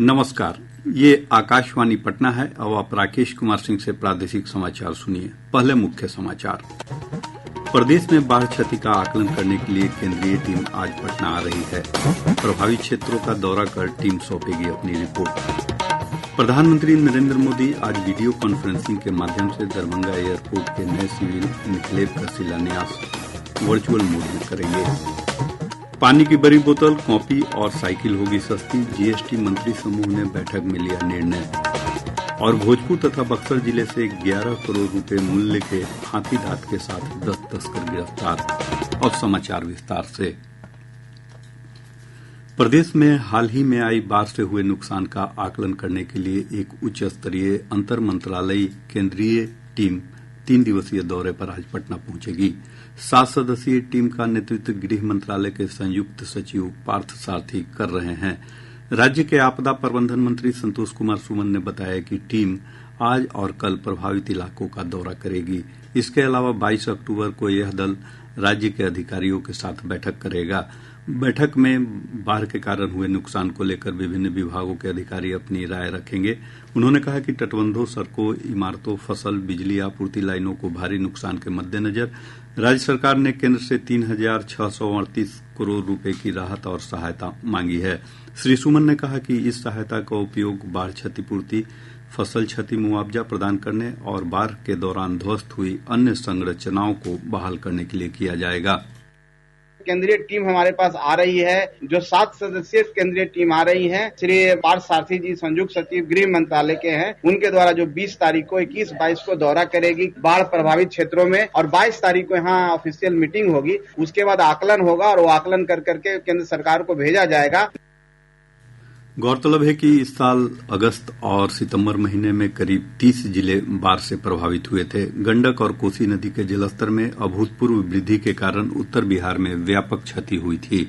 नमस्कार, ये आकाशवाणी पटना है। अब आप राकेश कुमार सिंह से प्रादेशिक समाचार सुनिए। पहले मुख्य समाचार। प्रदेश में बाढ़ क्षति का आकलन करने के लिए केंद्रीय टीम आज पटना आ रही है। प्रभावित क्षेत्रों का दौरा कर टीम सौंपेगी अपनी रिपोर्ट। प्रधानमंत्री नरेंद्र मोदी आज वीडियो कॉन्फ्रेंसिंग के माध्यम से दरभंगा एयरपोर्ट के नए सिविल इनक्लेव का शिलान्यास वर्चुअल मोड में करेंगे। पानी की बड़ी बोतल, कॉपी और साइकिल होगी सस्ती, जीएसटी मंत्री समूह ने बैठक में लिया निर्णय। और भोजपुर तथा बक्सर जिले से 11 करोड़ रुपए मूल्य के हाथी दांत के साथ 10 तस्कर गिरफ्तार। और समाचार विस्तार से। प्रदेश में हाल ही में आई बाढ़ से हुए नुकसान का आकलन करने के लिए एक उच्च स्तरीय अंतर मंत्रालयी केंद्रीय टीम 3 दिवसीय दौरे पर आज पटना पहुंचेगी। 7 सदस्यीय टीम का नेतृत्व गृह मंत्रालय के संयुक्त सचिव पार्थ सारथी कर रहे हैं। राज्य के आपदा प्रबंधन मंत्री संतोष कुमार सुमन ने बताया कि टीम आज और कल प्रभावित इलाकों का दौरा करेगी। इसके अलावा 22 अक्टूबर को यह दल राज्य के अधिकारियों के साथ बैठक करेगा। बैठक में बाढ़ के कारण हुए नुकसान को लेकर विभिन्न विभागों के अधिकारी अपनी राय रखेंगे। उन्होंने कहा कि तटबंधों, सड़कों, इमारतों, फसल, बिजली आपूर्ति लाइनों को भारी नुकसान के मद्देनजर राज्य सरकार ने केंद्र से 3,638 करोड़ रुपए की राहत और सहायता मांगी है। श्री सुमन ने कहा कि इस सहायता का उपयोग बाढ़ क्षतिपूर्ति, फसल क्षति मुआवजा प्रदान करने और बाढ़ के दौरान ध्वस्त हुई अन्य संरचनाओं को बहाल करने के लिए किया जाएगा। केंद्रीय टीम हमारे पास आ रही है, जो 7 सदस्यीय केंद्रीय टीम आ रही है। श्री पार्थ सारथी जी संयुक्त सचिव गृह मंत्रालय के हैं। उनके द्वारा जो 20 तारीख को, 21, 22 को दौरा करेगी बाढ़ प्रभावित क्षेत्रों में, और 22 तारीख को यहाँ ऑफिशियल मीटिंग होगी। उसके बाद आकलन होगा और वो आकलन कर करके केंद्र सरकार को भेजा जाएगा। गौरतलब है कि इस साल अगस्त और सितंबर महीने में करीब 30 जिले बाढ़ से प्रभावित हुए थे। गंडक और कोसी नदी के जलस्तर में अभूतपूर्व वृद्धि के कारण उत्तर बिहार में व्यापक क्षति हुई थी।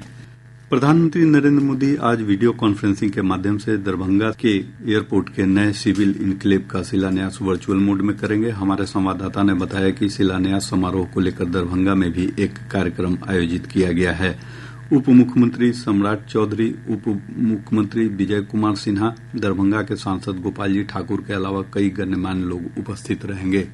प्रधानमंत्री नरेंद्र मोदी आज वीडियो कॉन्फ्रेंसिंग के माध्यम से दरभंगा के एयरपोर्ट के नए सिविल इनक्लेव का शिलान्यास वर्चुअल मोड में करेंगे। हमारे संवाददाता ने बताया कि शिलान्यास समारोह को लेकर दरभंगा में भी एक कार्यक्रम आयोजित किया गया है। उप मुख्यमंत्री सम्राट चौधरी, उप मुख्यमंत्री विजय कुमार सिन्हा, दरभंगा के सांसद गोपाल जी ठाकुर के अलावा कई गण्यमान्य लोग उपस्थित रहेंगे।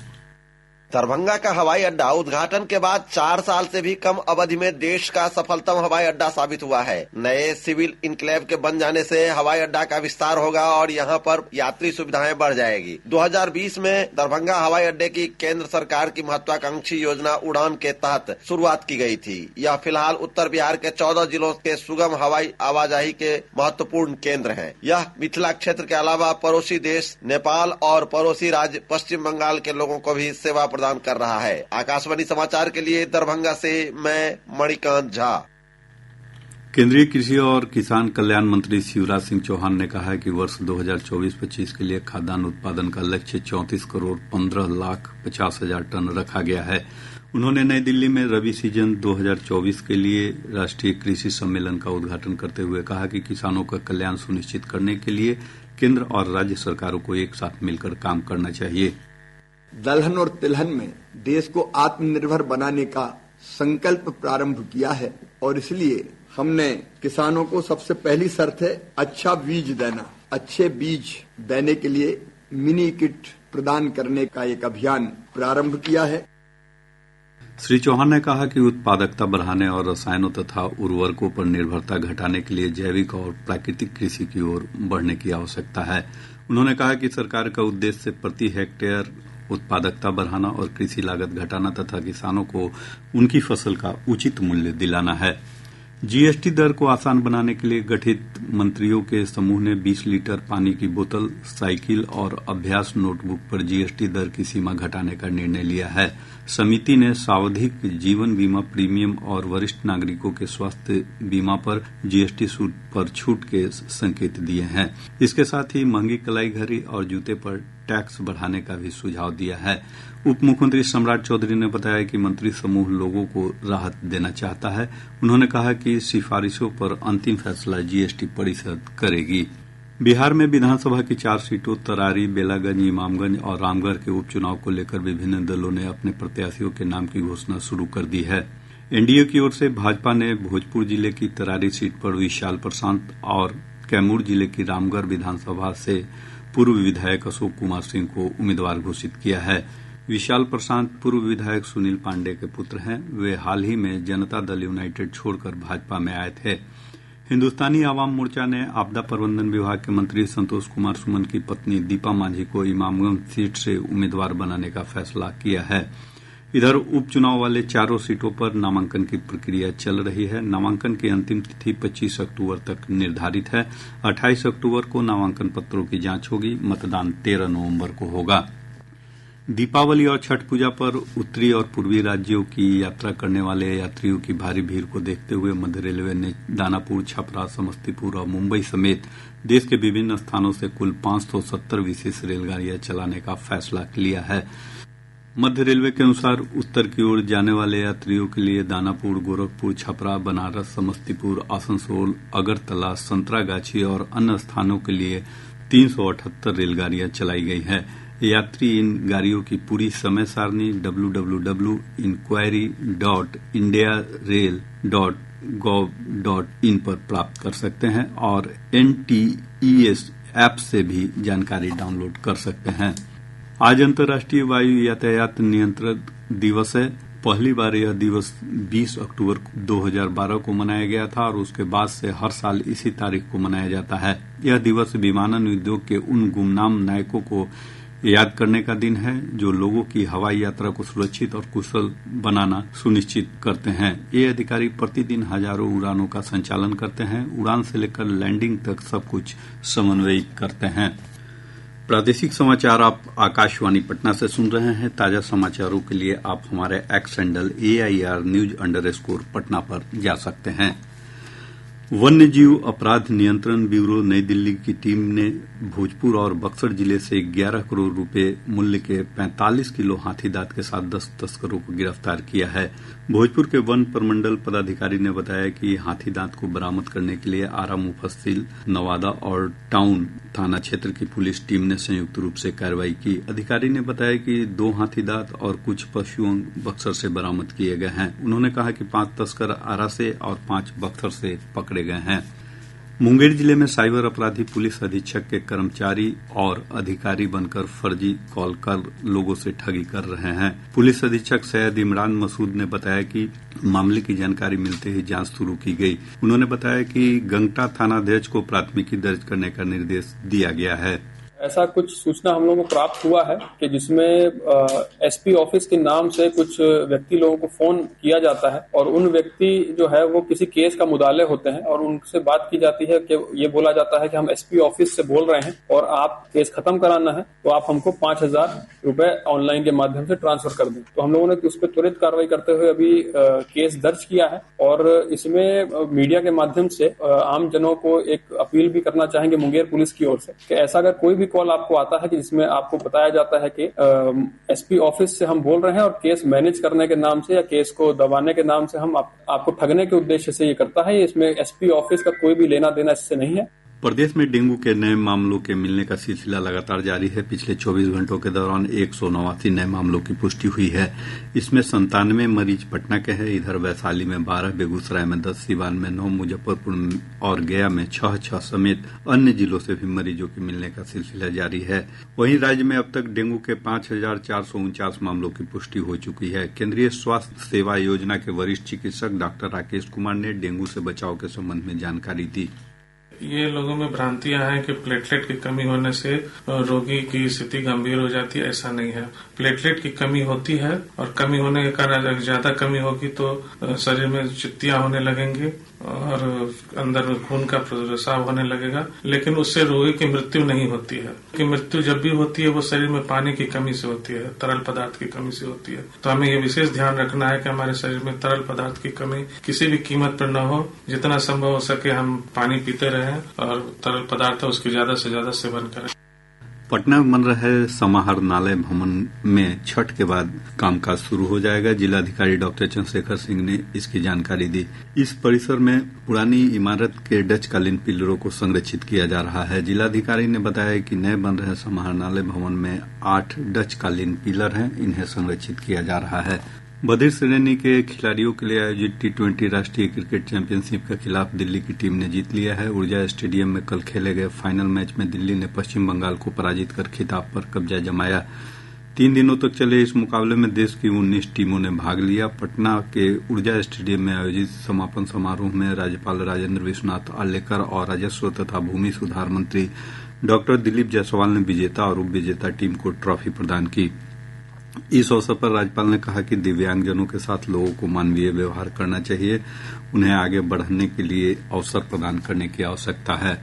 दरभंगा का हवाई अड्डा उद्घाटन के बाद 4 साल से भी कम अवधि में देश का सफलतम हवाई अड्डा साबित हुआ है। नए सिविल इनक्लेव के बन जाने से हवाई अड्डा का विस्तार होगा और यहां पर यात्री सुविधाएं बढ़ जाएगी। 2020 में दरभंगा हवाई अड्डे की केंद्र सरकार की महत्वाकांक्षी योजना उड़ान के तहत शुरुआत की गई थी। यह फिलहाल उत्तर बिहार के 14 जिलों के सुगम हवाई आवाजाही के महत्वपूर्ण केंद्र है। यह मिथिला क्षेत्र के अलावा पड़ोसी देश नेपाल और पड़ोसी राज्य पश्चिम बंगाल के लोगों को भी सेवा प्रदान कर रहा है। आकाशवाणी समाचार के लिए दरभंगा से मैं मणिकांत झा। केंद्रीय कृषि और किसान कल्याण मंत्री शिवराज सिंह चौहान ने कहा है कि वर्ष 2024-25 के लिए खाद्यान्न उत्पादन का लक्ष्य 34 करोड़ 15,50,000 टन रखा गया है। उन्होंने नई दिल्ली में रबी सीजन 2024 के लिए राष्ट्रीय कृषि सम्मेलन का उद्घाटन करते हुए कहा कि किसानों का कल्याण सुनिश्चित करने के लिए केंद्र और राज्य सरकारों को एक साथ मिलकर काम करना चाहिए। दलहन और तिलहन में देश को आत्मनिर्भर बनाने का संकल्प प्रारंभ किया है और इसलिए हमने किसानों को सबसे पहली शर्त है अच्छा बीज देना। अच्छे बीज देने के लिए मिनी किट प्रदान करने का एक अभियान प्रारंभ किया है। श्री चौहान ने कहा कि उत्पादकता बढ़ाने और रसायनों तथा उर्वरकों पर निर्भरता घटाने के लिए जैविक और प्राकृतिक कृषि की ओर बढ़ने की आवश्यकता है। उन्होंने कहा कि सरकार का उद्देश्य प्रति हेक्टेयर उत्पादकता बढ़ाना और कृषि लागत घटाना तथा किसानों को उनकी फसल का उचित मूल्य दिलाना है। जीएसटी दर को आसान बनाने के लिए गठित मंत्रियों के समूह ने 20 लीटर पानी की बोतल, साइकिल और अभ्यास नोटबुक पर जीएसटी दर की सीमा घटाने का निर्णय लिया है। समिति ने सावधिक जीवन बीमा प्रीमियम और वरिष्ठ नागरिकों के स्वास्थ्य बीमा पर जीएसटी पर छूट के संकेत दिए हैं। इसके साथ ही महंगी कलाई घड़ी और जूते पर टैक्स बढ़ाने का भी सुझाव दिया है। उप मुख्यमंत्री सम्राट चौधरी ने बताया कि मंत्री समूह लोगों को राहत देना चाहता है। उन्होंने कहा कि सिफारिशों पर अंतिम फैसला जीएसटी परिषद करेगी। बिहार में विधानसभा की 4 सीटों तरारी, बेलागंज, इमामगंज और रामगढ़ के उपचुनाव को लेकर विभिन्न दलों ने अपने प्रत्याशियों के नाम की घोषणा शुरू कर दी है। एनडीए की ओर से भाजपा ने भोजपुर जिले की तरारी सीट पर विशाल प्रशांत और कैमूर जिले की रामगढ़ विधानसभा से पूर्व विधायक अशोक कुमार सिंह को उम्मीदवार घोषित किया है। विशाल प्रशांत पूर्व विधायक सुनील पांडेय के पुत्र हैं। वे हाल ही में जनता दल यूनाइटेड छोड़कर भाजपा में आए थे। हिन्दुस्तानी आवाम मोर्चा ने आपदा प्रबंधन विभाग के मंत्री संतोष कुमार सुमन की पत्नी दीपा मांझी को इमामगंज सीट से उम्मीदवार बनाने का फैसला किया है। इधर उपचुनाव वाले चारों सीटों पर नामांकन की प्रक्रिया चल रही है। नामांकन की अंतिम तिथि 25 अक्टूबर तक निर्धारित है। 28 अक्टूबर को नामांकन पत्रों की जांच होगी। मतदान 13 नवंबर को होगा। दीपावली और छठ पूजा पर उत्तरी और पूर्वी राज्यों की यात्रा करने वाले यात्रियों की भारी भीड़ को देखते हुए मध्य रेलवे ने दानापुर, छपरा, समस्तीपुर और मुंबई समेत देश के विभिन्न स्थानों से कुल 570 विशेष रेलगाड़ियां चलाने का फैसला लिया है। मध्य रेलवे के अनुसार उत्तर की ओर जाने वाले यात्रियों के लिए दानापुर, गोरखपुर, छपरा, बनारस, समस्तीपुर, आसनसोल, अगरतला, संतरागाछी और अन्य स्थानों के लिए 378 रेलगाड़ियां चलाई गई हैं। यात्री इन गाड़ियों की पूरी समय सारणी www.indiarail.gov.in पर प्राप्त कर सकते हैं और NTES ऐप से भी जानकारी डाउनलोड कर सकते हैं। आज अंतर्राष्ट्रीय वायु यातायात नियंत्रण दिवस है। पहली बार यह दिवस 20 अक्टूबर 2012 को मनाया गया था और उसके बाद से हर साल इसी तारीख को मनाया जाता है। यह दिवस विमानन उद्योग के उन गुमनाम नायकों को याद करने का दिन है जो लोगों की हवाई यात्रा को सुरक्षित और कुशल बनाना सुनिश्चित करते हैं। ये अधिकारी प्रतिदिन हजारों उड़ानों का संचालन करते हैं। उड़ान से लेकर लैंडिंग तक सब कुछ समन्वयित करते हैं। प्रादेशिक समाचार आप आकाशवाणी पटना से सुन रहे हैं। ताजा समाचारों के लिए आप हमारे एक्स हैंडल AIR_News_पटना पर जा सकते हैं। वन्य जीव अपराध नियंत्रण ब्यूरो नई दिल्ली की टीम ने भोजपुर और बक्सर जिले से 11 करोड़ रुपए मूल्य के 45 किलो हाथी दांत के साथ 10 तस्करों को गिरफ्तार किया है। भोजपुर के वन प्रमंडल पदाधिकारी ने बताया कि हाथी दांत को बरामद करने के लिए आरा, मुफस्सिल, नवादा और टाउन थाना क्षेत्र की पुलिस टीम ने संयुक्त रूप से कार्रवाई की। अधिकारी ने बताया कि 2 हाथी दांत और कुछ पशुओं बक्सर से बरामद किए गए हैं। उन्होंने कहा कि 5 तस्कर आरा से और 5 बक्सर से पकड़े गए हैं। मुंगेर जिले में साइबर अपराधी पुलिस अधीक्षक के कर्मचारी और अधिकारी बनकर फर्जी कॉल कर लोगों से ठगी कर रहे हैं। पुलिस अधीक्षक सैयद इमरान मसूद ने बताया कि मामले की जानकारी मिलते ही जांच शुरू की गई। उन्होंने बताया कि गंगटा थानाध्यक्ष को प्राथमिकी दर्ज करने का निर्देश दिया गया है। ऐसा कुछ सूचना हम लोगों को प्राप्त हुआ है कि जिसमें SP ऑफिस के नाम से कुछ व्यक्ति लोगों को फोन किया जाता है और उन व्यक्ति जो है वो किसी केस का मुदाले होते हैं और उनसे बात की जाती है कि ये बोला जाता है कि हम SP ऑफिस से बोल रहे हैं और आप केस खत्म कराना है तो आप हमको 5,000 रुपए ऑनलाइन के माध्यम से ट्रांसफर कर दें। तो हम लोगों ने उस पर त्वरित कार्रवाई करते हुए अभी केस दर्ज किया है और इसमें मीडिया के माध्यम से आम जनों को एक अपील भी करना चाहेंगे मुंगेर पुलिस की ओर से कि ऐसा अगर कोई भी कॉल आपको आता है कि जिसमें आपको बताया जाता है कि SP ऑफिस से हम बोल रहे हैं और केस मैनेज करने के नाम से या केस को दबाने के नाम से हम आपको ठगने के उद्देश्य से ये करता है, इसमें SP ऑफिस का कोई भी लेना देना इससे नहीं है। प्रदेश में डेंगू के नए मामलों के मिलने का सिलसिला लगातार जारी है। पिछले 24 घंटों के दौरान 189 नए मामलों की पुष्टि हुई है। इसमें 97 मरीज पटना के हैं। इधर वैशाली में 12, बेगूसराय में 10, सिवान में 9, मुजफ्फरपुर और गया में 6 समेत अन्य जिलों से भी मरीजों के मिलने का सिलसिला जारी है। वहीं राज्य में अब तक डेंगू के 5,449 मामलों की पुष्टि हो चुकी है। केंद्रीय स्वास्थ्य सेवा योजना के वरिष्ठ चिकित्सक डॉक्टर राकेश कुमार ने डेंगू से बचाव के संबंध में जानकारी दी। ये लोगों में भ्रांतियां हैं कि प्लेटलेट की कमी होने से रोगी की स्थिति गंभीर हो जाती है। ऐसा नहीं है। प्लेटलेट की कमी होती है और कमी होने के कारण अगर ज्यादा कमी होगी तो शरीर में चित्तियां होने लगेंगी और अंदर खून का प्रसाव होने लगेगा, लेकिन उससे रोगी की मृत्यु नहीं होती है। कि मृत्यु जब भी होती है वो शरीर में पानी की कमी से होती है, तरल पदार्थ की कमी से होती है। तो हमें ये विशेष ध्यान रखना है कि हमारे शरीर में तरल पदार्थ की कमी किसी भी कीमत पर न हो। जितना संभव हो सके हम पानी पीते रहें और तरल पदार्थ है उसकी ज्यादा से ज्यादा सेवन करें। पटना में बन रहे समाहरणालय भवन में छठ के बाद कामकाज शुरू हो जाएगा। जिलाधिकारी डॉक्टर चंद्रशेखर सिंह ने इसकी जानकारी दी। इस परिसर में पुरानी इमारत के डच कालीन पिलरों को संरक्षित किया जा रहा है। जिलाधिकारी ने बताया कि नए बन रहे समाहरणालय भवन में 8 डच कालीन पिलर हैं। इन्हें संरक्षित किया जा रहा है। बधिर श्रेणी के खिलाड़ियों के लिए आयोजित T20 राष्ट्रीय क्रिकेट चैंपियनशिप के खिलाफ दिल्ली की टीम ने जीत लिया है। ऊर्जा स्टेडियम में कल खेले गए फाइनल मैच में दिल्ली ने पश्चिम बंगाल को पराजित कर खिताब पर कब्जा जमाया। 3 दिनों तक चले इस मुकाबले में देश की 19 टीमों ने भाग लिया। पटना के ऊर्जा स्टेडियम में आयोजित समापन समारोह में राज्यपाल राजेंद्र विश्वनाथ आर्लेकर और राजस्व तथा भूमि सुधार मंत्री डॉक्टर दिलीप जायसवाल ने विजेता और उप विजेता टीम को ट्रॉफी प्रदान की। इस अवसर पर राज्यपाल ने कहा कि दिव्यांगजनों के साथ लोगों को मानवीय व्यवहार करना चाहिए, उन्हें आगे बढ़ने के लिए अवसर प्रदान करने की आवश्यकता है।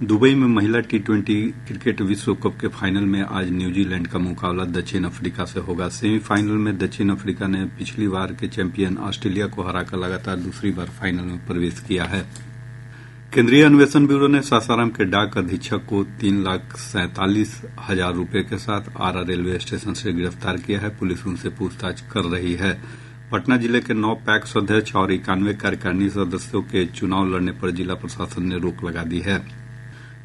दुबई में महिला T20 क्रिकेट विश्व कप के फाइनल में आज न्यूजीलैंड का मुकाबला दक्षिण अफ्रीका से होगा। सेमीफाइनल में दक्षिण अफ्रीका ने पिछली बार के चैंपियन ऑस्ट्रेलिया को हराकर लगातार दूसरी बार फाइनल में प्रवेश किया है। केंद्रीय अन्वेषण ब्यूरो ने सासाराम के डाक अधीक्षक को 3,47,000 रुपये के साथ आरा रेलवे स्टेशन से गिरफ्तार किया है। पुलिस उनसे पूछताछ कर रही है। पटना जिले के 9 पैक्स अध्यक्ष और 91 कार्यकारिणी सदस्यों के चुनाव लड़ने पर जिला प्रशासन ने रोक लगा दी है।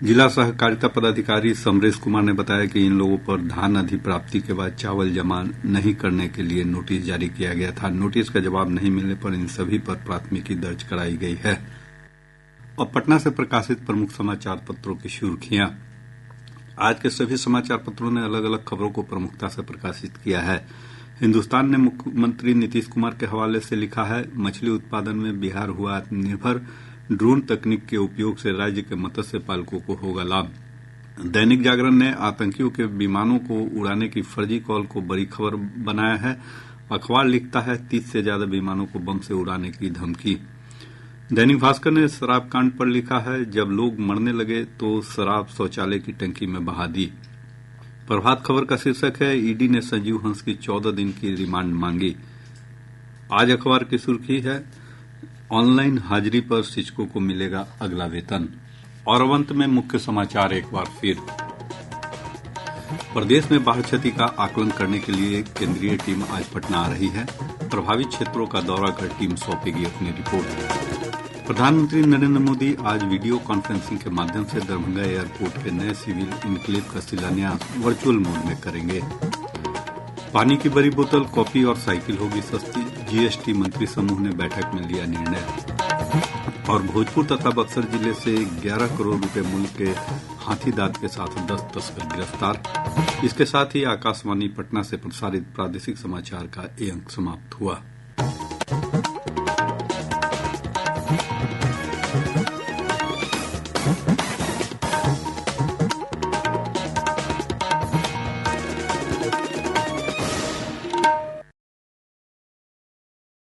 जिला सहकारिता पदाधिकारी समरेश कुमार ने बताया कि इन लोगों पर धान अधिप्राप्ति के बाद चावल जमा नहीं करने के लिए नोटिस जारी किया गया था। नोटिस का जवाब नहीं मिलने पर इन सभी पर प्राथमिकी दर्ज कराई गई है। और पटना से प्रकाशित प्रमुख समाचार पत्रों की सुर्खियां। आज के सभी समाचार पत्रों ने अलग अलग खबरों को प्रमुखता से प्रकाशित किया है। हिन्दुस्तान ने मुख्यमंत्री नीतीश कुमार के हवाले से लिखा है, मछली उत्पादन में बिहार हुआ आत्मनिर्भर, ड्रोन तकनीक के उपयोग से राज्य के मत्स्य पालकों को होगा लाभ। दैनिक जागरण ने आतंकियों के विमानों को उड़ाने की फर्जी कॉल को बड़ी खबर बनाया है। अखबार लिखता है 30 से ज्यादा विमानों को बम से उड़ाने की धमकी। दैनिक भास्कर ने शराब कांड पर लिखा है, जब लोग मरने लगे तो शराब शौचालय की टंकी में बहा दी। प्रभात खबर का शीर्षक है, ईडी ने संजीव हंस की 14 दिन की रिमांड मांगी। आज अखबार की सुर्खी है, ऑनलाइन हाजिरी पर शिक्षकों को मिलेगा अगला वेतन। और अब अंत में मुख्य समाचार एक बार फिर। प्रदेश में बाढ़ क्षति का आकलन करने के लिए केंद्रीय टीम आज पटना आ रही है। प्रभावित क्षेत्रों का दौरा कर टीम सौंपेगी अपनी रिपोर्ट। प्रधानमंत्री नरेंद्र मोदी आज वीडियो कॉन्फ्रेंसिंग के माध्यम से दरभंगा एयरपोर्ट के नए सिविल इनक्लेव का शिलान्यास वर्चुअल मोड में करेंगे। पानी की बड़ी बोतल, कॉपी और साइकिल होगी सस्ती, जीएसटी मंत्री समूह ने बैठक में लिया निर्णय। और भोजपुर तथा बक्सर जिले से 11 करोड़ रुपए मूल्य के हाथी दांत के साथ 10 तस्कर गिरफ्तार। इसके साथ ही आकाशवाणी पटना से प्रसारित प्रादेशिक समाचार का ये अंक समाप्त हुआ।